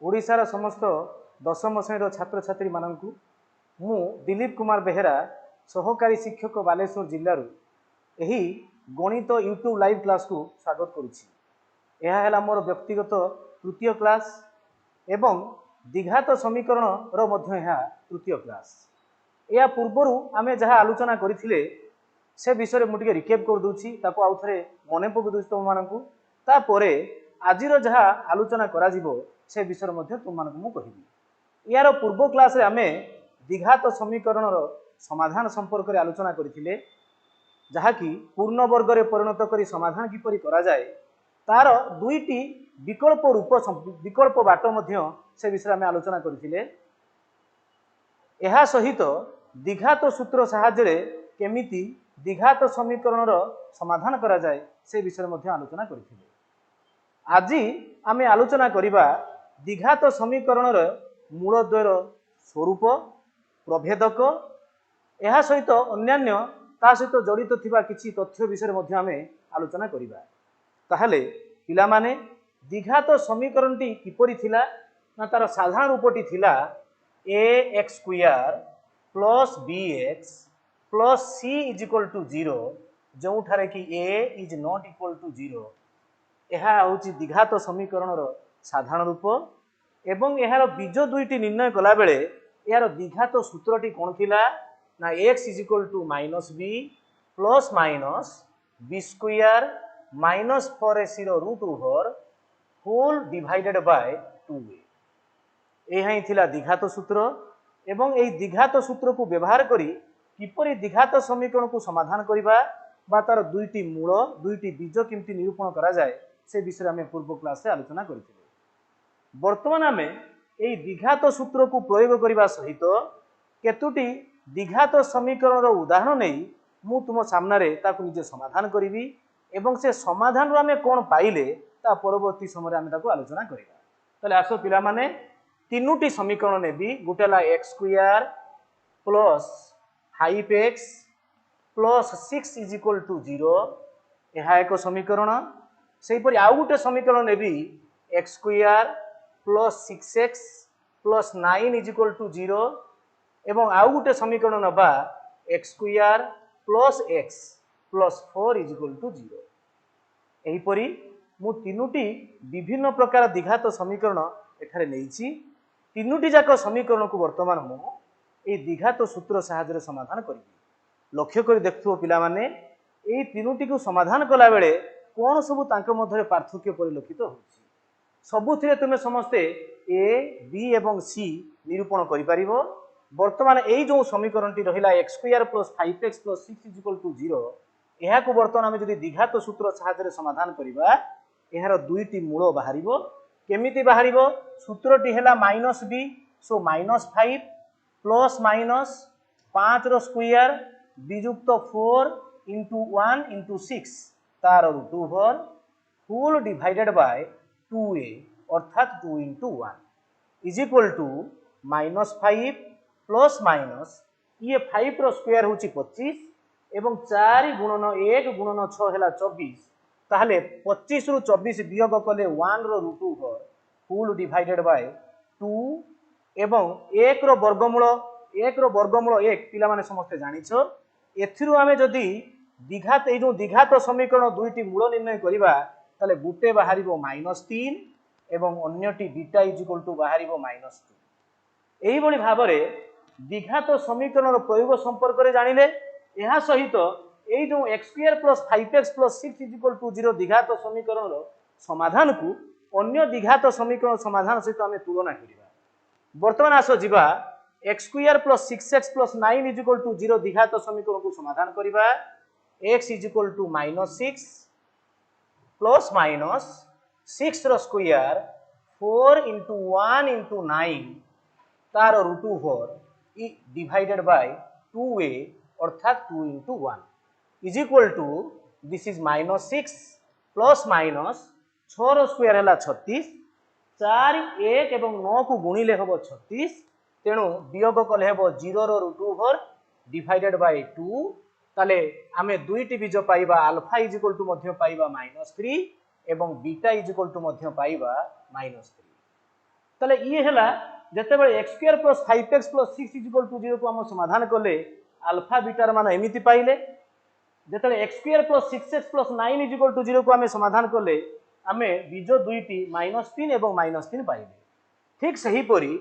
ओडिशार समस्त दशम श्रेणी छात्र छात्री मानू मु दिलीप कुमार बेहेरा सहकारी शिक्षक बालेश्वर जिल्लारू यही गणित यूट्यूब लाइव क्लास को स्वागत करुच्ची। यह है मोर व्यक्तिगत तृतीय क्लास एवं द्विघात समीकरण रो मध्य यह तृतीय क्लास। या पूर्वर आम जहाँ आलोचना करथिले से विषय में मुझे रिकेप कर दूची ताको आउ थे मन पक दूची तुम मानू तापरे आजिर जहाँ आलोचना करा जिवो से विषय में तुम मानू मु कहिबी। यार पूर्व क्लास रे आमे द्विघात समीकरण रो समाधान संपर्क में आलोचना करथिले जहाँकि पूर्ण वर्ग रे परिणत करी समाधान किपरि करा जाए तार दुईटी विकल्प बाट मध्य से विषय में आलोचना करथिले। एहा सहित द्विघात सूत्र साहाय्य केमिति द्विघात समीकरण रो समाधान करा जाए से विषय में आलोचना करथिले। आज आमे आलोचना करिबा द्विघात समीकरण रो मूलद्वयर स्वरूप प्रभेदक एहा सहित अन्यान्य ता सहित जड़ित थिबा किछि तथ्य विषय में आमे आलोचना करिबा। ताहले पिला माने द्विघात समीकरण टी किपरि थिला ना तार साधारण रूपटी थिला ax² plus bx plus c is equal to 0 जो ठारे कि a is not equal to 0 यह हूँ द्विघात समीकरण रो साधारण रूप एवं यार बीज दुईटी निर्णय कला बेले यार द्विघात सूत्रटी कौन थिला ना x is equal to minus b plus minus b² minus 4ac root over whole divided by 2a। यह थिला द्विघात सूत्र एवं यही द्विघात सूत्र को व्यवहार करी किपरि द्विघात समीकरण को समाधान करिबा बा तार दुईटी मूल दुईटी बीज केमती निरूपण करा जाए से विषय में पूर्व क्लास रे आलोचना करथिले। वर्तमान आमे एही द्विघात सूत्र को प्रयोग करिबा सहित केतुटी द्विघात समीकरण रो उदाहरण नै मु तुम सामने रे ताकु निजे समाधान करिवि एवं से समाधान रो आमे कोन पाइले ता परवर्ती समय आमे ताकु आलोचना करिबा। तले आसो पिला माने तीनोटी समीकरण नेबी गुटेला x² plus 5x plus 6 is equal to 0 यह एक समीकरण। से परि आउ गुटे समीकरण नेबी x² plus 6x plus 9 is equal to 0 एवं आउ गुटे समीकरण नबा x² plus x plus 4 is equal to 0। एही परि मु तीनोटी विभिन्न प्रकार द्विघात समीकरण एठारे नेइछि। तीनोटी जाक समीकरण को वर्तमान मु ए द्विघात सूत्र साहाय्य समाधान करिबि। लक्ष्य करी देखथु पिला माने ए तीनोटी को समाधान कला बेले कोन सब तांक मध्य पार्थक्य परिलक्षित होछि सबुथिरे तुमे समस्ते ए बी एवं सी निरूपण करि परिबो। वर्तमान एई जो समीकरणटी रहिला x² plus 5x plus 6 is equal to 0 एहा को वर्तमान आमे जदि द्विघात सूत्र साहाय्य समाधान करिबा एहार दुईटी मूल बाहरिबो। केमिति बाहरिबो सूत्रटी हेला minus b so minus 5 plus minus 5 रो स्क्वायर विजुक्त 4 इंटू 1 इंटू 6 तार root over whole divided by 2a अर्थात 2 into 1 is equal to minus 5 plus minus ये 5 रो स्क्वायर होची 25 एवं 4 गुणन 1 गुणन 6 हेला 24 ताहले 25 रु 24 वियोग कले 1 रो root over whole divided by 2 एवं 1 रो वर्गमूल 1 पिला माने समस्त जानिछो। एथिरु आमे जदि द्विघात ए जो द्विघात समीकरण दुईटी मूल निर्णय करिबा ताले गुटे बाहरिबो -3 एवं अन्यटी बीटा इज इक्वल टू बाहरिबो -2। एही बळी भाबरे द्विघात समीकरण रो प्रयोग संपर्क रे जानिले एहा सहित एई जो x² plus 5x plus 6 is equal to 0 द्विघात समीकरण रो समाधान को अन्य द्विघात समीकरण समाधान सहित आमे तुलना करिबा। वर्तमान आसो जिबा x² plus 6x plus 9 is equal to 0 द्विघात समीकरण को समाधान करिबा। x is equal to -6 plus minus 6 रो स्क्वायर 4 इंटू 1 इंटू 9 तार root over divided by 2a अर्थात 2 into 1 is equal to this is -6 plus minus 6 रो स्क्वायर हैला 36 4 1 एवं 9 को गुणिले हबो 36 तेणु वियोग कले हबो 0 रो रूट ओवर डिवाइडेड बाय 2 ताले आमे दुईटी बीज पाइबा अल्फा इज इक्वल टू मध्य पाइबा -3 एवं बीटा इज इक्वल टू मध्य पाइबा -3। ताले ये हला जेतेबेले x square plus 5x plus 6 is equal to 0 को हम समाधान कले अल्फा बीटा मान एमिति पाइले जेतेबेले x square plus 6x plus 9 is equal to 0 को हम समाधान कले आमे बीज दुईटी -3 एवं -3 पाइले ठीक सही परी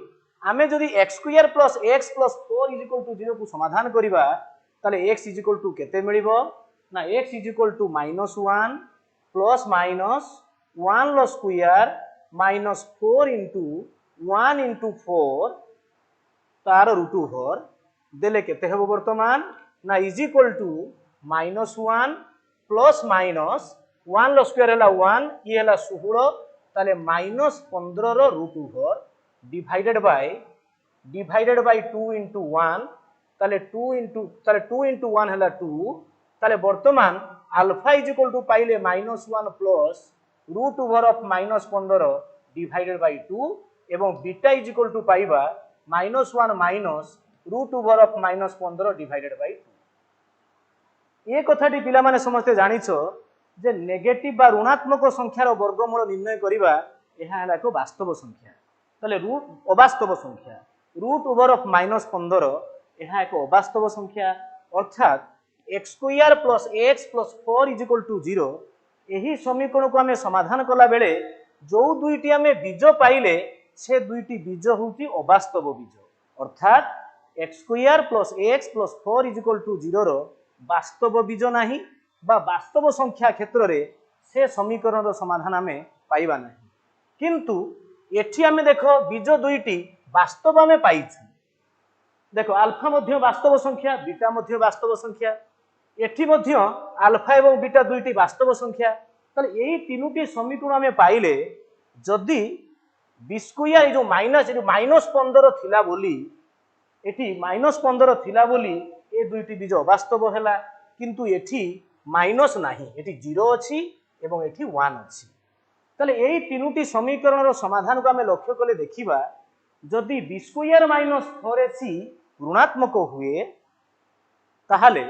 आमे जदि x square plus x plus 4 is equal to 0 को समाधान करिबा ताले x इज इक्वल टू केते मिलिबो ना x is equal to -1 plus minus 1 लो स्क्वायर -4 इंटू 1 इंटू 4 तार रूट ओवर देले केते हेबो वर्तमान ना is equal to -1 plus minus 1 लो स्क्वायर हला 1 ये हला 16 ताले -15 रो root over divided by 2 into 1 ताले 2 इंटू 1 हला 2 ताले वर्तमान अल्फा इज इक्वल टू पाइले -1 plus root over of -15 divided by 2 एवं बीटा इज इक्वल टू पाइबा -1 minus root over of -15 divided by 2 ये कथाटी पिला माने समस्त जानिछो जे नेगेटिव बा ऋणात्मक संख्यार वर्गमूल निर्णय करिबा एहा हला को वास्तव संख्या तले रूट अवास्तव संख्या रूट ओवर ऑफ -15 एहा एक अवास्तव संख्या अर्थात x square plus x plus 4 is equal to 0 एही समीकरण को हमें समाधान कला बेले जो दुईटी हमें बीज पाइले से दुईटी बीज होउची अवास्तव बीज अर्थात x square plus x plus 4 is equal to 0 रो वास्तव बीज नाही बा वास्तव संख्या क्षेत्र रे से समीकरण रो समाधान हमें पाइबा नाही किंतु एठी हमें देखो बीज दुईटी वास्तव हमें पाइछु देखो अल्फा मध्य वास्तव संख्या बीटा मध्य वास्तव संख्या एठी मध्य अल्फा एवं बीटा दुईटी वास्तव संख्या ताले एही तीनोटी समीकरण हमें पाइले जदि बी स्क्वायर जो -15 थिला बोली एठी -15 थिला बोली ए दुईटी बीज अवास्तव हैला किंतु एठी माइनस नाही एठी 0 अछि एवं एठी 1 अछि ताले एही तीनोटी समीकरण रो समाधान को हमें लक्ष्य कले देखिबा जदि बी स्क्वायर -4ac ऋणात्मक हुए ताहाले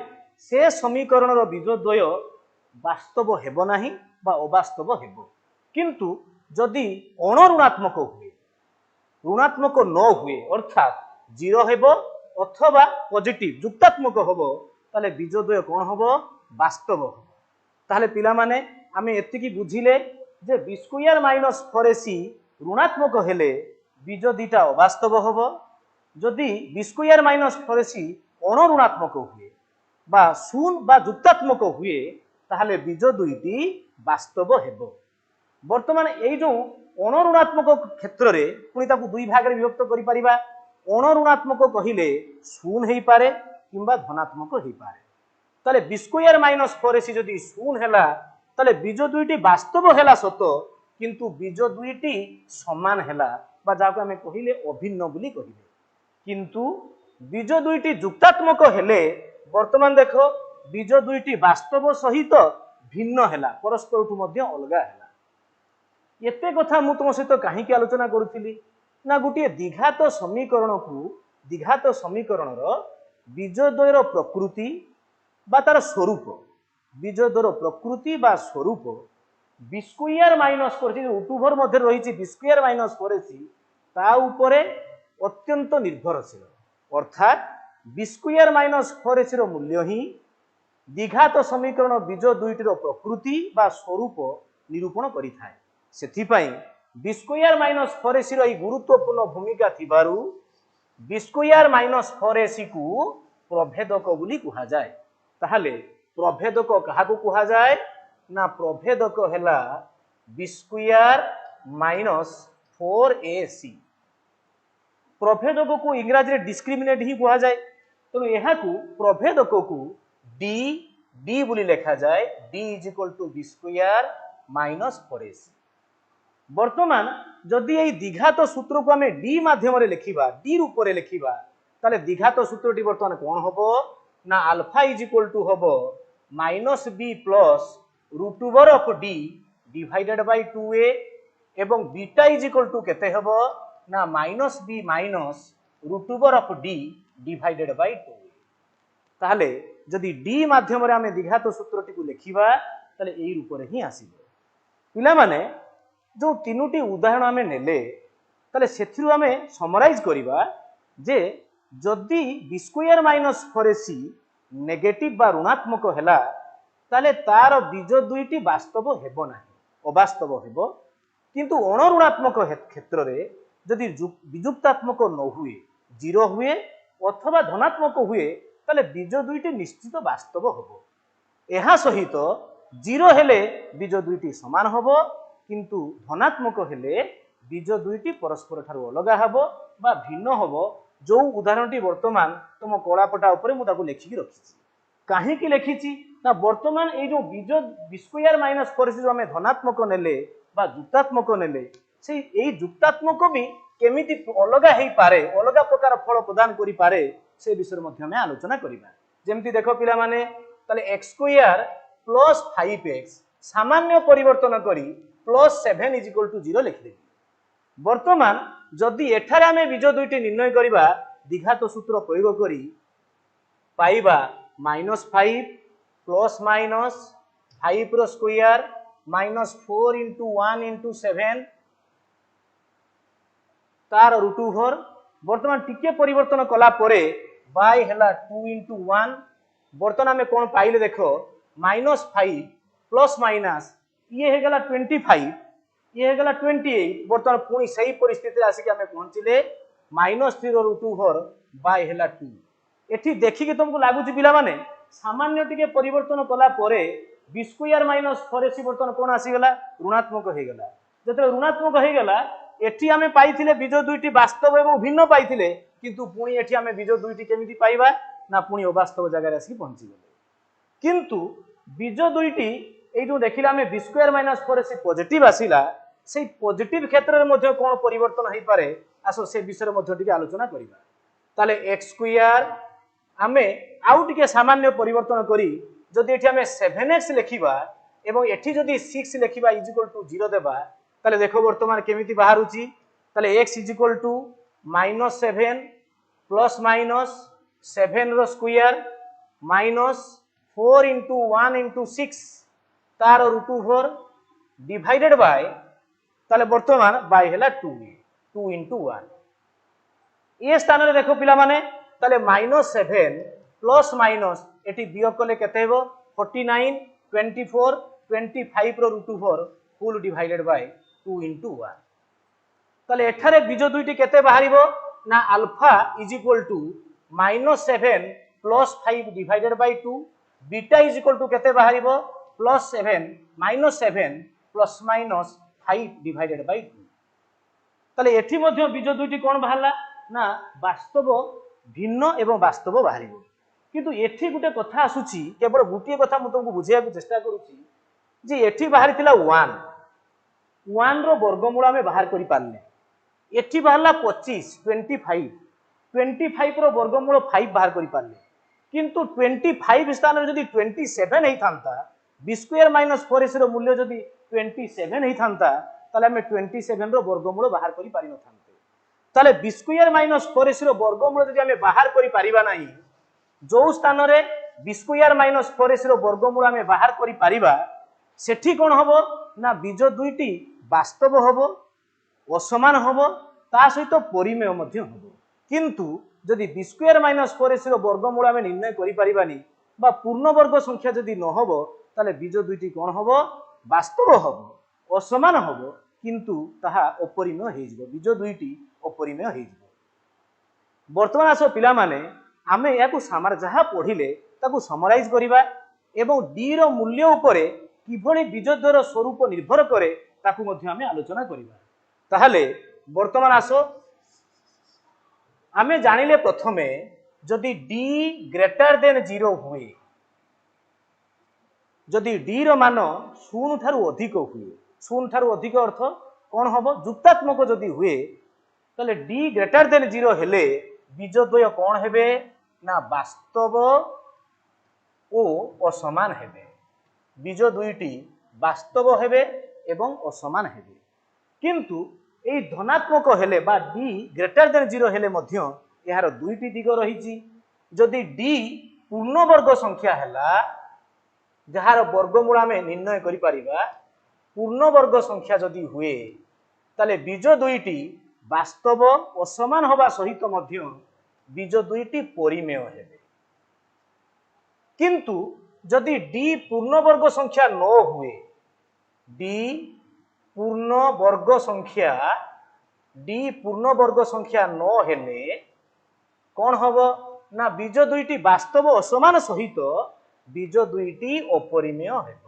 से समीकरण रो बीजद्वय वास्तव हेबो नाही बा अवास्तव हेबो किंतु जदि अणऋणात्मक हुए ऋणात्मक न हुए अर्थात 0 हेबो अथवा पॉजिटिव जुक्तात्मक हेबो ताले बीजद्वय कोन हेबो वास्तव हेबो ताले पिला माने आमे एतिकी बुझिले जे बी स्क्वायर -4ac ऋणात्मक हेले बीज दीटा अवास्तव हेबो जदि बी स्क्वायर -4ac अणऋणात्मक हुए बा शून्य बा जुक्तात्मक हुए ताहले बीज दुईटी वास्तव हेबो वर्तमान एई जो अणऋणात्मक क्षेत्र रे पुनी ताकू दुई भाग रे विभक्त करि परिबा अणऋणात्मक कहिले शून्य हेई पारे किंबा धनात्मक हेई पारे ताले बी स्क्वायर -4ac जदि शून्य हैला ताले बीज दुईटी वास्तव हैला सत किंतु बीज दुईटी समान हैला बा जाको हमें कहिले अभिन्न बोली कहिले किंतु बीज दुईटी जुक्तात्मक हेले वर्तमान देखो बीज दुईटी वास्तव सहित भिन्न हैला परस्पर मध्य अलगा हैला एते कथा मु तुम सहित काहीकि आलोचना करूथिली ना गोटे द्विघात समीकरण रो बीजद्वयर प्रकृति बा तार स्वरूप बीजद्वयर प्रकृति बा स्वरूप बी स्क्वायर -4 उटुभर मध्य रही बी स्क्वायर -4ac ता उपरे अत्यंत निर्भरशील अर्थात बी स्क्वायर -4ac रो मूल्य ही द्विघात समीकरण बीज दुईटीर प्रकृति बा स्वरूप निरूपण करिथाय सेथिपाई बी स्क्वायर -4ac रो गुरुत्वपूर्ण भूमिका थिबारु बी स्क्वायर -4ac को प्रभेदक बोली कहा जाए ताहले प्रभेदक काहाकू कहा जाए ना प्रभेदक हैला बी स्क्वायर -4ac प्रभेदक को इंग्रजी रे डिस्क्रिमिनेट ही कहा जाए तेणु यह प्रभेदक को डी डी बोली लिखा जाए D is equal to B square -4ac वर्तमान जदि यही द्विघात सूत्र को हमें डी माध्यम रे लिखिबा डी रूप रे लिखिबा ताले द्विघात सूत्रटी वर्तमान कोन होबो ना अल्फा इज इक्वल टू होबो -b plus root over of D divided by 2a एवं बीटा इज इक्वल टू केते होबो ना -b minus root over of D divided by 2a ताहले जदि डी माध्यम रे हमें द्विघात सूत्रटी को लिखिबा ताले एई रूप रे ही आसीबो पिला माने जो तीनोटी उदाहरण आमे नेले ताले सेथिरु आमे समराइज करिबा जे जदि B square minus 4ac negative बा ऋणात्मक हैला ताले तार बीज दुईटी वास्तव हेबो नाही, अवास्तव हेबो। किंतु अणऋणात्मक क्षेत्र रे जदि विजुक्तात्मक न हुए, जीरो हुए अथवा धनात्मक हुए ताले बीज दुईटी निश्चित वास्तव हेबो। एहा सहित जीरो हेले बीज दुईटी समान हेबो, किंतु धनात्मक हेले बीज दुईटी परस्पर ठारू अलगा हेबो बा भिन्न हेबो। जो उदाहरणटी वर्तमान तुम कलापटा उपरे मु ताकू लेखिकी रखिछि। काहेकि लेखिछि ना वर्तमान ए जो बीज बी स्क्वायर माइनस 4ac जो आमे धनात्मक नेले बा जुक्तात्मक नेले से एई जुक्तात्मक भी केमिति अलगा हेई पारे, अलगा प्रकार फल प्रदान करि पारे से विषय मध्ये हम आलोचना करिबा। जेमति देखो पिला माने ताले x स्क्वायर प्लस 5x सामान्य परिवर्तन करी प्लस 7 = 0 लिखि देबी। वर्तमान जदि एठारे आमे बीज दुईटी निर्णय करिबा द्विघात सूत्र प्रयोग करी पाइबा -5 प्लस माइनस 5 रो स्क्वायर -4 × 1 × 7 तार रूट ओवर। वर्तमान टिके परिवर्तन कला परे बाय हैला 2 × 1। वर्तमान आमे कोन पाइले देखो -5 प्लस माइनस ये हे गला 25, ये हे गला 28। वर्तमान पुणी सही परिस्थिति आसिक आमे पहुंचिले -3 रो रूट ओवर बाय हैला 2। एठी देखि के तुमको लागुची पिला माने सामान्य टिके परिवर्तन कला परे बी स्क्वायर माइनस 4ac वर्तमान कोन आसी गला ऋणात्मक हे गला। जते ऋणात्मक हे गला एठी आमे पाइथिले बीज दुईटी वास्तव एवं भिन्न पाइथिले, किंतु पुणी एठी आमे बीज दुईटी केमिति पाइबा ना पुणी अवास्तव जगह रे आसी पहुंची गले। किंतु बीज दुईटी ए जो देखिला आमे B square minus 4ac positive आसीला से पॉजिटिव क्षेत्र रे मध्ये कोन परिवर्तन हेई पारे आसो से विषय मध्ये टिके आलोचना करिबा। ताले x स्क्वायर आमे आउ टिके सामान्य परिवर्तन करी जदि एठी आमे 7x लिखिबा एवं एठी जदि 6 लिखिबा = 0 देबा ताले देखो वर्तमान केमिति बाहरुची। ताले x =-7 प्लस माइनस 7 रो स्क्वायर -4 × 1 × 6 तार रूट ओवर डिवाइडेड बाय ताले वर्तमान बाय हैला 2 × 1। ये स्थान रे देखो पिला माने ताले -7 प्लस माइनस एटी बियोग कले केते हेबो 49 24 25 रो root over full divided by 2 × 1। ताले एठारे बीज दुईटी केते बाहरिबो ना alpha =-7 plus 5 divided by 2, beta केते बाहरिबो +7 -7 प्लस माइनस 5 डिवाइडेड बाय 2। ताले एठी मध्ये बीज दुईटी कोन बाहरला ना वास्तव भिन्न एवं वास्तव बाहरिबो। किंतु एठी गुटे कथा आसुची, केवल गुटे कथा मु तुमको बुझिया को चेष्टा करूची जे एठी बाहरितिला 1 रो वर्गमूल आमे बाहर करि पारले। एठी बाहरला 25 25 रो वर्गमूल 5 बाहर करि पारले। किंतु 25 स्थान रे जदि 27 हेई थांता बी स्क्वायर माइनस 4ac रो मूल्य जदि 27 हेई थांता ताले हमें 27 रो वर्गमूल बाहर करि पारि न थांते। ताले बी स्क्वायर माइनस 4ac रो वर्गमूल जदि हमें बाहर करि पारिबा नाही, जो स्थान रे बी स्क्वायर माइनस 4ac रो वर्गमूल हमें बाहर करि पारिबा सेठी कोन हबो ना बीज दुईटी वास्तव हबो, असमान हबो, ता सहित परिमेय मध्ये हबो। किंतु जदि बी स्क्वायर माइनस 4ac रो वर्गमूल हमें निर्णय करि पारिबानी बा पूर्ण वर्ग संख्या जदि न हबो ताले बीज दुईटी कोन हबो वास्तव हबो, असमान हबो, किंतु ताहा अपरिमेय हेइ जिवो, बीज दुईटी अपरिमेय हेइ जिवो। वर्तमान आसो पिला माने आमे याकू सामार जहा पढिले ताकू समराइज करिबा एवं डी रो मूल्य उपरे किभଳି बीजद्वयर स्वरूप निर्भर करे ताकू मध्ये आमे आलोचना करिबा। ताहाले वर्तमान आसो आमे जानिले प्रथमे जदि डी ग्रेटर देन 0 हुए, जदि डी रो मान 0 ठारू अधिक हुए, 0 ठारू अधिक अर्थ कोन हबो जुक्तात्मक जदि हुए ताले डी ग्रेटर देन 0 हेले बीजद्वय कोन हेबे ना वास्तव ओ असमान हेबे। बीज दुईटी वास्तव हेबे एवं असमान हेबे। किंतु एई धनात्मक हेले बा डी ग्रेटर देन 0 हेले मध्य यार दुईटी दिग रहिछि। जदि डी पूर्ण वर्ग संख्या हैला जहार वर्गमूल आमे निर्णय करि पारिबा, पूर्ण वर्ग संख्या जदि हुए ताले बीज दुईटी बास्तव और समान होबा सहित मध्य बीज दुईटी परिमेय हेबे। किंतु जदि डी पूर्ण वर्ग संख्या न हुए, डी पूर्ण वर्ग संख्या न हेले कौन हम ना बीज दुईटी बास्तव असमान सहित बीज दुईटी अपरिमेय हेब।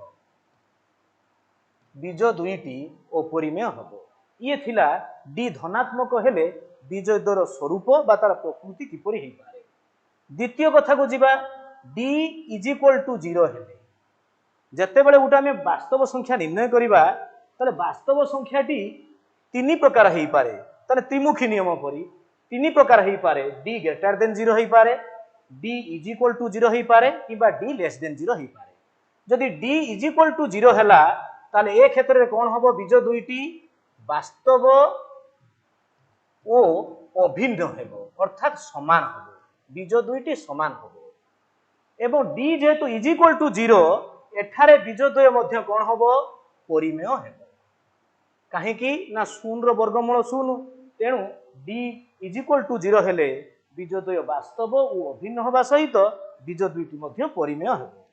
बीज दुईटी अपरिमेय हेब। ये थिला डी धनात्मक हेले बीज द्वयर स्वरूप बा तार प्रकृति किपरि हेइ पारे। द्वितीय कथा को जिबा, डी इज इक्वल टू 0 हेले जेतेबेले गोटे आमे वास्तव संख्या निर्णय करिबा ताले वास्तव संख्याटी तीन प्रकार हेइ पारे। ताले त्रिमुखी नियम परि तीन प्रकार हेइ पारे। डी ग्रेटर देन 0 हेइ पारे, डी इज इक्वल टू 0 हेइ पारे किबा डी लेस देन 0 हेइ पारे। जदि डी इज इक्वल टू 0 हैला ताले ए क्षेत्र में कौन हबो, बीज दुईटी वास्तव ओ अभिन्न हेबो अर्थात समान हेबो। बीज दुईटी समान हेबो एवं डी जेहेतु इज इक्वल टू 0 एठारे बीज द्वय मध्य कौन हेबो, परिमेय हेबो। काहेकि ना शून्य रो वर्गमूल शून्य, तेणु डी इज इक्वल टू 0 हेले बीज द्वय वास्तव और अभिन्न होबा सहित बीज दुईटी मध्य परिमेय हेबो।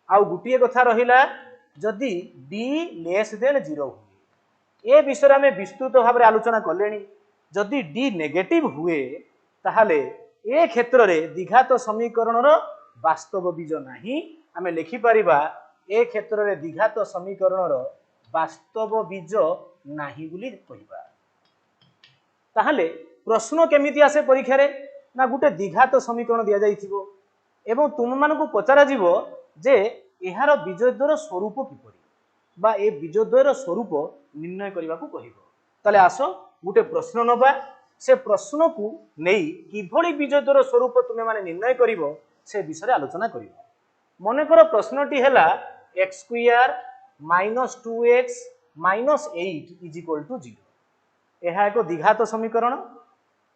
आउ गुटिए कथा रहिला, जदि डी लेस देन 0 हुए, ए विषय में विस्तृत भाव में आलोचना कलेनी। जदि डी नेगेटिव हुए ताहले ए क्षेत्र में द्विघात समीकरण वास्तव बीज नहीं। आमे लिखि परिबा ए क्षेत्र में द्विघात समीकरण वास्तव बीज नहीं बोली कहिबा। ताहले प्रश्न केमिति आसे परीक्षा रे ना गुटे द्विघात समीकरण दिया जाइथिबो एवं तुम मानकु पचरा जीवो जे एहार बीजद्वयर स्वरूप किपरि बा ए बीजद्वयर स्वरूप निर्णय करने को कहिबो। ताले आसो गुटे प्रश्न नबा, से प्रश्न को नहीं किभଳି बीजद्वयर स्वरूप तुमे माने निर्णय करिवो से विषय आलोचना करिवो। मने कर प्रश्नटी हैला x square minus 2x minus 8 is equal to 0। यह एक द्विघात समीकरण।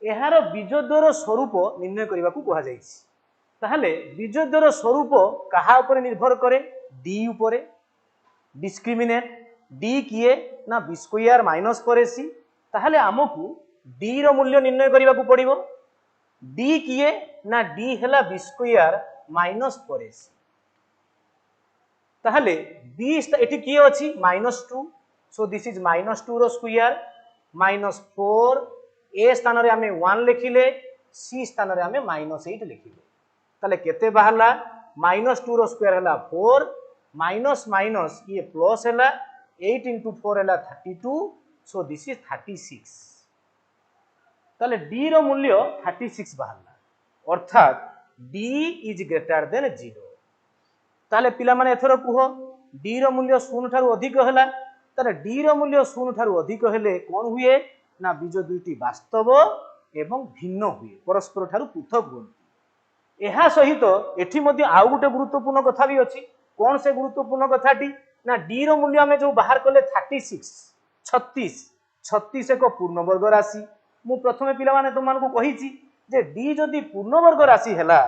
एहार बीजद्वयर स्वरूप निर्णय करने को कहा जाइछि। ताहले बीजद्वयर स्वरूप कहा ऊपर निर्भर करे, डी ऊपर। डिस्क्रिमिनेट डी किए ना बी स्क्वायर माइनस पर सी। ताहले आमको डी रो मूल्य निर्णय करने को पड़िबो। डी किए ना डी हैला बी स्क्वायर माइनस पर सी। ताहले बी एटी किए अछि -2, सो दिस इज -2 रो स्क्वायर -4 ए स्थान रे आमे 1 लिखिले, सी स्थान रे आमे -8 लिखिले। ताले केते बाहला, -2 रो स्क्वायर हैला 4 माइनस माइनस ये प्लस हैला 8 इंटू 4 हैला 32, सो दिस इज 36। ताले डी रो मूल्य 36 बाहला अर्थात डी इज ग्रेटर देन 0। ताले पिला माने एथरो कुहो डी रो मूल्य 0 ठारू अधिक हैला। ताले डी रो मूल्य 0 ठारू अधिक हेले कोन हुए ना बीज दुईटी वास्तव एवं भिन्न हुए, परस्पर ठारू पृथक हुए। एहा सहित एठी मध्ये आउ गुटे गुरुत्वपूर्ण कथा भी अछि। कौन से गुरुत्वपूर्ण कथाटी ना डी रो मूल्य आमे जो बाहर कले 36 एक पूर्ण वर्ग राशि। मु प्रथमे पिला माने तुम मानको कहिछि जे डी जदि पूर्ण वर्ग राशि हैला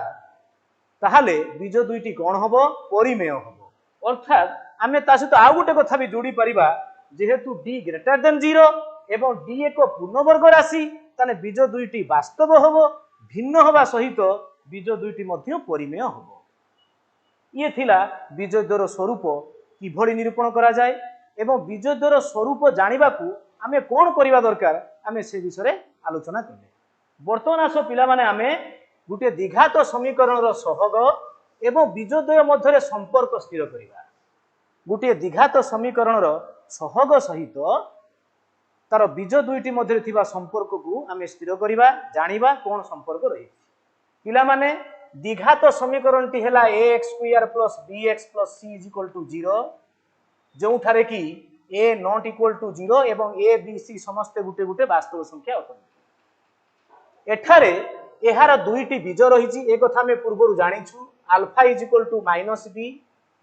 ताहाले बीज दुईटी कोन हबो, परिमेय हबो। अर्थात आमे ता सहित आउ गुटे कथा भी जोड़ी परिबा, जेहेतु डी ग्रेटर देन 0 एवं डी एक पूर्ण वर्ग राशि ताने बीज दुईटी वास्तव हबो, भिन्न होबा सहित बीज दुईटी मध्य परिमेय हबो। ये थिला बीजद्वयर स्वरूप किभଳି निरूपण करा जाए एवं बीजद्वयर स्वरूप जानिबा को आमे कोन करिबा दरकार, आमे से विषय आलोचना कले। वर्तमान आसो पिला माने आमे गुटे द्विघात समीकरण रो सहग एवं बीजद्वय मध्य संपर्क स्थिर करिबा। गुटे द्विघात समीकरण रो सहग सहित तार बीज दुईटी मध्य थिबा संपर्क को आमे स्थिर करिबा, जानिबा कोन संपर्क रही। पिला माने द्विघात समीकरण टी हैला ax square plus bx plus c is equal to 0, जो ठारे कि a नॉट इक्वल टू 0 एवं a b c समस्त गुटे गुटे वास्तव संख्या अटन। एठारे एहार दुईटी बीज रहिछि, ए कथा में पूर्वरु जानिछु। Alpha is equal to -b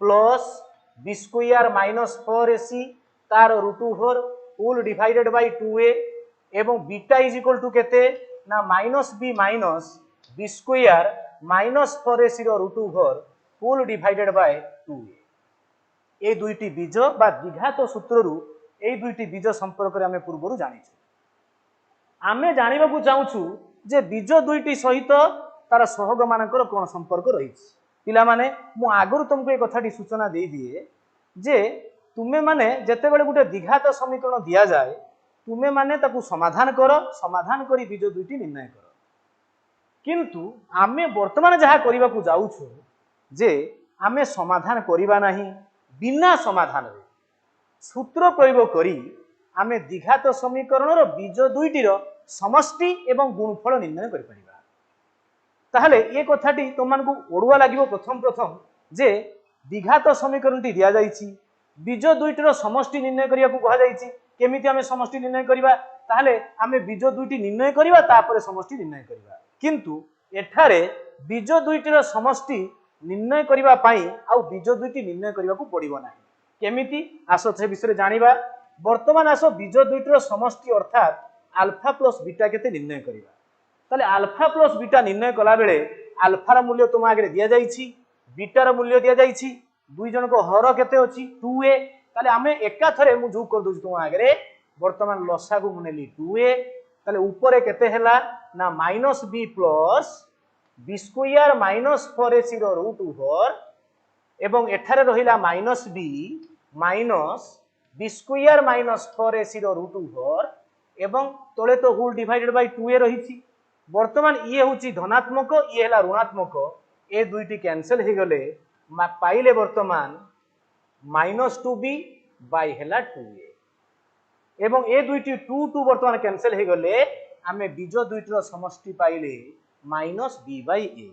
plus b square minus 4ac तार √4 होल डिवाइडेड बाय 2a एवं बीटा इज इक्वल टू केते ना -b minus b square minus 4ac रो √4 होल डिवाइडेड बाय 2a। ए दुईटी बीज बा द्विघात सूत्ररु ए दुईटी बीज संपर्क रे हमें पूर्वरु जानिछु। आमे जानिबा को चाहूछु जे बीज दुईटी सहित तार सहग मानकर कोन संपर्क रही पिला माने मु आगुर तुमको ए कथाटी सूचना दे दिए जे तुमे माने जेते बेले गुटे द्विघात समीकरण दिया जाए तुमे माने ताकू समाधान कर समाधान करी बीज दुईटी निर्णय कर किंतु आमे वर्तमान जहा करिबा को जाउछु जे आमे समाधान करिबा नाही बिना समाधान रे सूत्र प्रयोग करी आमे द्विघात समीकरण रो बीज दुईटीर समष्टि एवं गुणफल निर्णय करि परिबा ताहले ए कथाटी तुमको ओडुआ लागिबो प्रथम प्रथम जे द्विघात समीकरणटी दिया जाइछि बीज दुईटीर समष्टि निर्णय करिया को कहा जाइछि केमिति आमे समष्टि निर्णय करिबा ताहले आमे बीज दुईटी निर्णय करिबा तापर समष्टि निर्णय करिबा किंतु एठारे बीज दुईटीर समष्टि निर्णय करिबा पई आ बीज दुईटी निर्णय करिबा को पड़िबो नाही केमिति आसो से विषय जानिबा वर्तमान आसो बीज दुईटीर समष्टि अर्थात अल्फा प्लस बीटा केते निर्णय करिबा ताले अल्फा प्लस बीटा निर्णय कला बेले अल्फा रा मूल्य तुम आगे दिया जाइछि बीटा रा मूल्य दिया जाइछि दुई जन को हर केते अछि 2a ताले आमे एका थरे मु जोग कर दोछि तुम आगे वर्तमान लसा को मुनेली 2a ताले ऊपर केते हैला ना -b plus b square minus 4ac रो रूट ओवर एवं एठारे रहिला -b minus b square minus 4ac रो रूट ओवर एवं तले तो होल डिवाइडेड बाय 2a रहिछि वर्तमान ये होची धनात्मक ये हैला ऋणात्मक ए दुईटी कैंसिल हो गले पाइले वर्तमान -2b बाय हैला 2a एवं ए दुईटी 2 वर्तमान कैंसिल हो गले आमे बीज दुईटीर समष्टि पाइले -b बाय a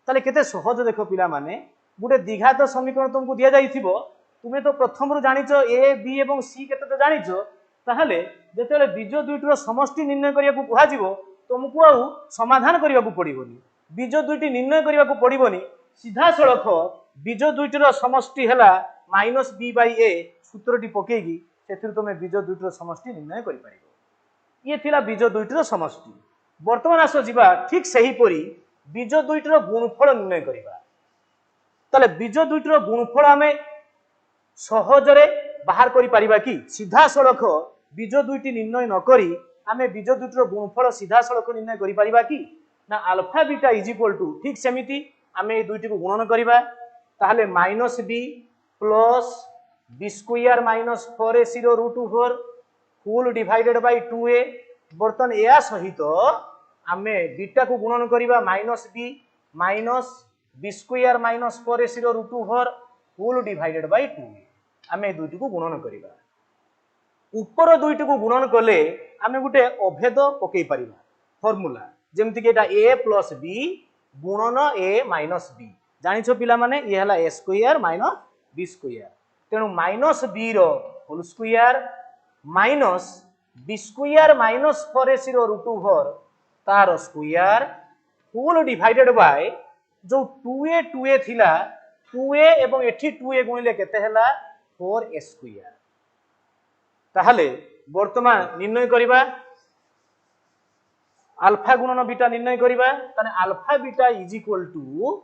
ताले केते सहज देखो पिला माने गुटे द्विघात समीकरण तुमको दिया जाइथिबो तुमे तो प्रथम रु जानिचो a b एवं c केते तो जानिचो ताहले जेतेले बीज दुईटीर समष्टि निर्णय करिया को कहा जिवो तुमको आउ समाधान करिया को पड़िबोनी बीज दुईटी निर्णय करिया को पड़िबोनी सीधा सड़क बीज दुईटीर समष्टि हैला -b बाय a सूत्रटी पकेगी सेथिर तुमे बीज दुईटीर समष्टि निर्णय करि परिबो ये थिला बीज दुईटीर समष्टि वर्तमान आसो जिबा ठीक सही परी बीज दुईटीर गुणफल निर्णय करिबा ताले बीज दुईटीर गुणफल आमे सहजरे बाहर करि परिबा कि सीधा सड़क बीज दुईटी निर्णय न करी आमे बीज दुईटीर गुणफल सीधा सड़क निर्णय करि परिबा कि ना alpha beta is equal to ठीक सेमिति आमे ए दुईटी को गुणन करिबा ताहले -b plus b square minus 4ac रो root over whole divided by 2a बर्तन या सहित आमे बीटा को गुणन करिबा -b minus b square minus 4ac रो root over whole divided by 2a आमे ए दुईटी को गुणन करिबा ऊपर दुईटी को गुणन कले आमे गुटे अभेद पकई परिबा फार्मूला जेमति कि एटा a प्लस b गुणन a माइनस b जानिछो पिला माने ये हला a square minus b square तेनु माइनस b रो whole square minus b square minus 4ac रो रूट ओवर तार स्क्वायर होल डिवाइडेड बाय जो 2a थिला 2a एवं एठी 2a गुणिले केते हला 4a स्क्वायर ताहले वर्तमान निर्णय करिबा अल्फा गुणन बीटा निर्णय करिबा ताने alpha beta is equal to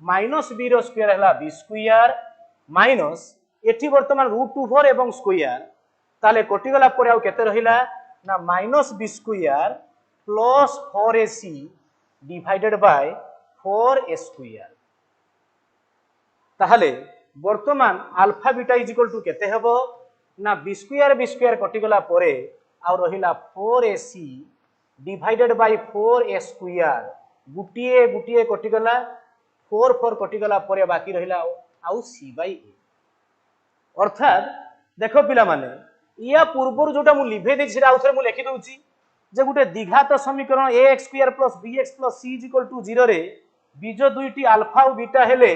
-b रो स्क्वायर हला b स्क्वायर माइनस एठी वर्तमान रूट ओवर एवं स्क्वायर ताले कटि गला परे आ केते रहिला ना -b square plus 4ac divided by 4a square ताहले वर्तमान alpha beta is equal to केते हेबो ना b स्क्वायर कटि गला परे आ रहिला 4ac divided by 4a square गुटिए गुटिए कटि गला 4 कटि गला परे बाकी रहिला आउ c बाय a अर्थात देखो पिला माने या पूर्वर जोटा मु लिभे दे छिरा आउथरे मु लिखि दउची जे गुटे द्विघात समीकरण ax square plus bx plus c is equal to 0 रे बीज दुईटी अल्फा और बीटा हेले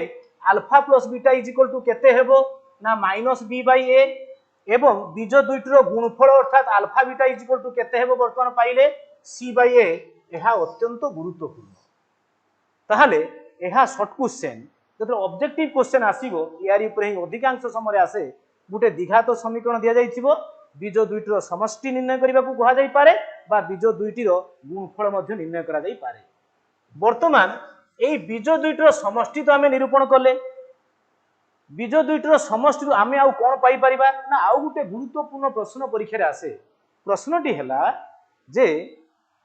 alpha plus beta is equal to केते हेबो ना -b बाय a एवं बीज दुईटीर गुणफल अर्थात alpha beta is equal to केते हेबो वर्तमान पाइले c बाय a एहा अत्यंत गुरुत्वपूर्ण ताहले एहा शॉर्ट क्वेश्चन जब ऑब्जेक्टिव क्वेश्चन आसीबो यारी ऊपर ही अधिकांश समय आसे गुटे द्विघात समीकरण दिया जाइथिबो बीज दुईटीर समष्टि निर्णय करिबा को कहा जाई पारे बा बीज दुईटीर गुणफल मध्ये निर्णय करा जाई पारे वर्तमान एई बीज दुईटीर समष्टि तो आमे निरूपण करले बीज दुईटीर समष्टि आमे आउ कोन पाई परिबा ना आउ गुटे गुरुत्वपूर्ण प्रश्न परीक्षा रे आसे प्रश्नटी हैला जे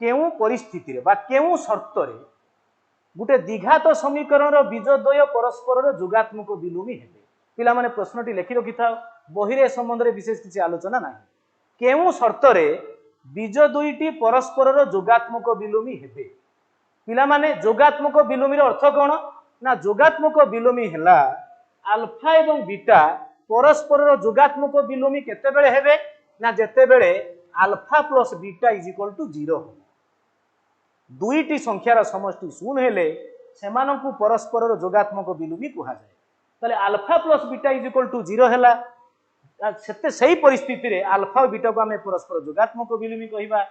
केउ परिस्थिति रे बा केउ शर्त रे गुटे द्विघात समीकरण बीजद्वय परस्पर जोगात्मक विलोमी हेबे पिला माने प्रश्नटी लिखि रखि था बही रे संबंध रे विशेष किसी आलोचना नाही केउ शर्त रे बीज दुईटी परस्पर जोगात्मक विलोमी हेबे पिला माने जोगात्मक विलोमी रो अर्थ कोन ना जोगात्मक विलोमी हैला अल्फा एवं बीटा परस्पर जोगात्मक विलोमी केते बेले हेबे ना जेते बेले alpha plus beta is equal to 0 हो दुईटी संख्यार समष्टि शून्य हेले सेमानंकु परस्पर जोगात्मक विलोमी कहा जाए ताले alpha plus beta is equal to 0 हैला सेते सही परिस्थिति रे अल्फा और बीटा को हमें परस्पर जोगात्मक विलोमी कहिबा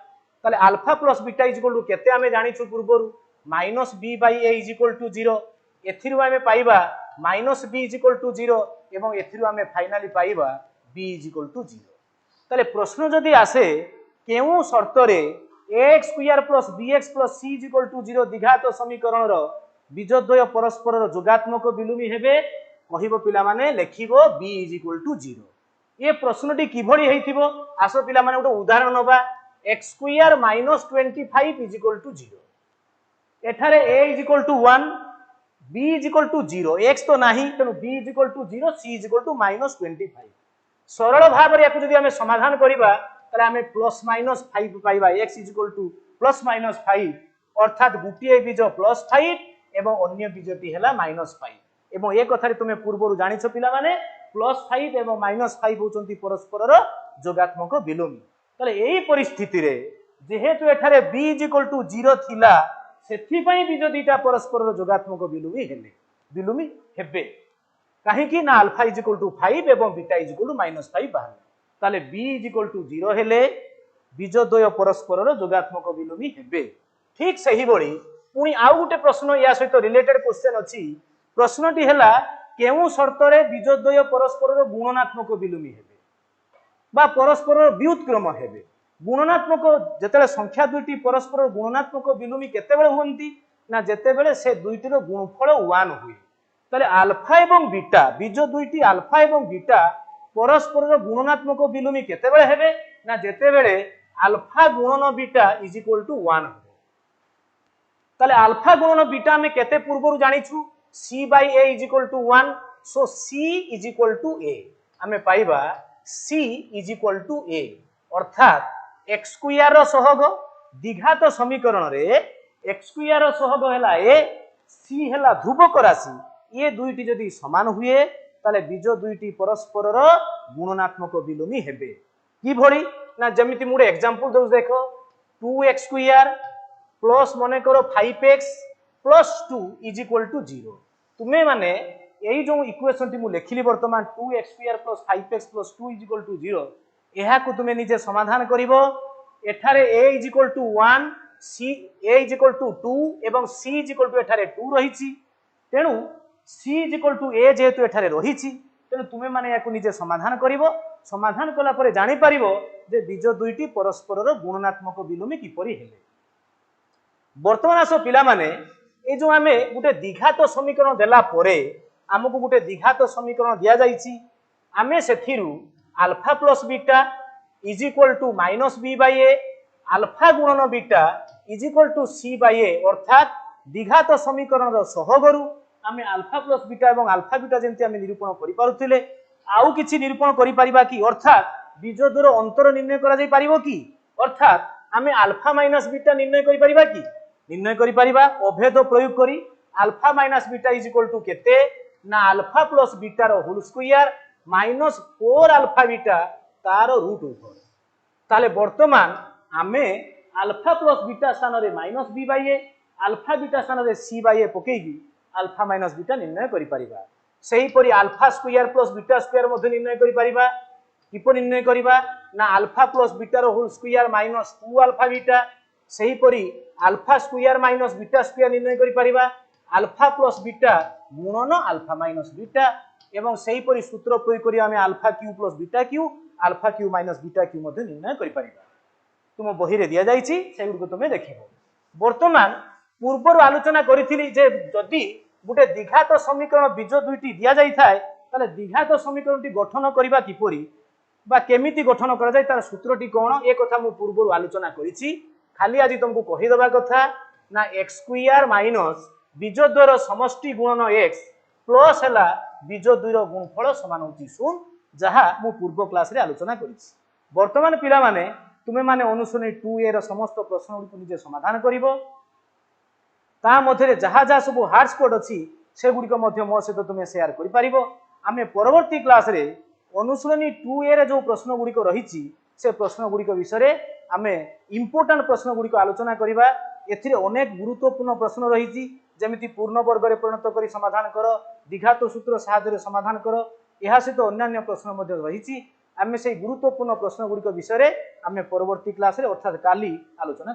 ताले alpha plus beta is equal to केते हमें जानिछु पूर्वरु minus B by A is equal to 0 एथिरु हमें पाइबा minus B is equal to 0 एवं एथिरु हमें फाइनली पाइबा बी इज इक्वल टू 0 ताले प्रश्न जदि आसे केउ शर्त रे x square plus bx plus c is equal to 0 द्विघात समीकरण रो बीजद्वय परस्पर जोगात्मक विलोमी हेबे कहिबो पिला माने लेखिबो बी इज इक्वल टू 0 ये प्रश्नटी किभଳି हेइथिबो आसो पिला माने गोटे उदाहरण नबा x square minus 25 is equal to 0 एठारे a is equal to 1 b is equal to 0 x तो नाही तेनु b is equal to 0 c is equal to minus 25 सरल भाव रे याकु जदि हमें समाधान करिबा तले हमें प्लस माइनस 5 पाइबा x is equal two plus minus 5 अर्थात गुटिए बीज प्लस 5 एवं अन्य बीजटी हैला माइनस 5 एवं ए कथारे तुमे पूर्वरु जानिछो पिला माने प्लस 5 एवं माइनस 5 होचंती परस्पर जोगात्मक विलोमी तले एही परिस्थिति रे जेहेतु एठारे b इज इक्वल टू 0 थिला सेथि पई बीज दीटा परस्पर जोगात्मक विलोमी विलोमी हेबे काहे कि ना अल्फा इज इक्वल टू 5 एवं beta is equal to minus 5 बाहर ताले b इज इक्वल टू 0 हेले बीजद्वय परस्पर जोगात्मक विलोमी हेबे ठीक सही बड़ी पुनी आउ गुटे प्रश्न या सहित रिलेटेड क्वेश्चन अछि प्रश्नटी हैला केउ शर्त रे बीजद्वय परस्पर गुणनात्मक विलोमी हेबे बा परस्पर व्युत्क्रम हेबे गुणनात्मक जेतेले संख्या दुईटी परस्पर गुणनात्मक विलोमी केते बेले होंती ना जेते बेले से दुईटीर गुणफल 1 हुए ताले अल्फा एवं बीटा बीज दुईटी अल्फा एवं बीटा परस्पर गुणनात्मक विलोमी केते बेले हेबे ना जेते बेले अल्फा गुणन बीटा इज इक्वल टू 1 हो ताले अल्फा गुणन बीटा में केते पूर्वरु जानिछु c by a is equal to 1 so c is equal to a हमें पाइबा c is equal to a अर्थात x स्क्वायर रो सहग द्विघात समीकरण रे x स्क्वायर रो सहग हैला a c हैला ध्रुवक राशि ये दुईटी जदि समान हुए ताले बीज दुईटी परस्पर रो गुणनात्मक विलोमी हेबे की भଳି ना जमिति मुडे एग्जांपल दउ देखो 2x स्क्वायर प्लस मने करो 5x plus 2 is equal to 0 तुम्हें माने यही जो इक्वेशन टी मु लेखिली वर्तमान 2x square plus 5x plus 2 is equal to 0 एहा को तुम्हें निजे समाधान करिवो एठारे a is equal to 1 c a is equal to 2 एवं c इज इक्वल टू एठारे 2 रहिछि तेनु c is equal to a जेहेतु एठारे रहिछि तेनु तुम्हें माने याकु निजे समाधान करिवो समाधान कला परे जानि परिवो जे बीज दुईटी परस्पर गुणनात्मक विलोमी किपरि हेले वर्तमान आसो पिला माने ए जो आमे गुटे द्विघात समीकरण देला परे हमकु गुटे द्विघात समीकरण दिया जाईछि आमे सेथिरु alpha plus beta is equal to minus B by A alpha गुणन beta is equal to C by A अर्थात द्विघात समीकरण रो सहगरु आमे अल्फा प्लस बीटा एवं अल्फा बीटा जेंति आमे निरूपण करि पारुथिले आउ किछि निरूपण करि परिबा कि अर्थात बीजद्वयर अंतर निर्णय करा जाई परिबो कि अर्थात आमे अल्फा माइनस बीटा निर्णय करि परिबा कि निर्णय करि परिबा अभेद प्रयोग करी alpha minus beta is equal to केते ना अल्फा प्लस बीटा रो whole square minus 4 alpha beta तारो रूट ऊपर ताले वर्तमान आमे अल्फा प्लस बीटा स्थान रे minus B by A alpha beta स्थान रे सी बाय ए पकेगी अल्फा माइनस बीटा निर्णय करि परिबा सेही परि alpha square plus beta square मध्ये निर्णय करि परिबा किपर निर्णय करिबा ना अल्फा प्लस बीटा रो whole square minus 2 alpha beta सेही परि alpha square minus beta square निर्णय करि परिबा अल्फा प्लस बीटा गुणन अल्फा माइनस बीटा एवं सेही परि सूत्र प्रयोग करी हमें alpha cube plus beta cube alpha cube minus beta cube मध्ये निर्णय करि परिबा तुम बही रे दिया जाईछि सेगुड को तुमे देखिबो वर्तमान पूर्वर आलोचना करिथिली जे जदि गुटे द्विघात समीकरण बीज दुईटी दिया जाई थाए ताले द्विघात समीकरणटी गठन करिबा किपरि बा केमिति गठन करा जाय तार सूत्रटी कोन ए कथा मु पूर्वर आलोचना करिछि खाली आज तुमको कहीदबा कथा ना एक्स स्क्वायर माइनस बीज द्वयर समष्टि गुणन एक्स प्लस है बीज द्वयर गुणफल समान होची शून्य जहा मु पूर्व क्लास रे आलोचना करिछि। वर्तमान पिला माने तुमे माने अनुसरणी 2a रो समस्त प्रश्न गुडी निजे समाधान करिवो ता मध्य जहाँ जहाँ सब हार्ड स्पॉट अच्छी से गुड़िक मो सहित तुम शेयर कर आमे परवर्ती क्लास रे अनुसरणी 2a रे जो प्रश्न गुड़िक रही से प्रश्न गुड़िक विषय आमे इंपोर्टेंट प्रश्न गुड़िक आलोचना करवा। एथिरे अनेक गुरुत्वपूर्ण प्रश्न रही जमिति पूर्ण वर्ग रे परिणत करी समाधान कर, द्विघात सूत्र साहाय्य समाधान कर, यह सहित अन्य प्रश्न रही आमे से गुरुत्वपूर्ण प्रश्न गुड़िक विषय आमे परवर्ती क्लास रे अर्थात काली आलोचना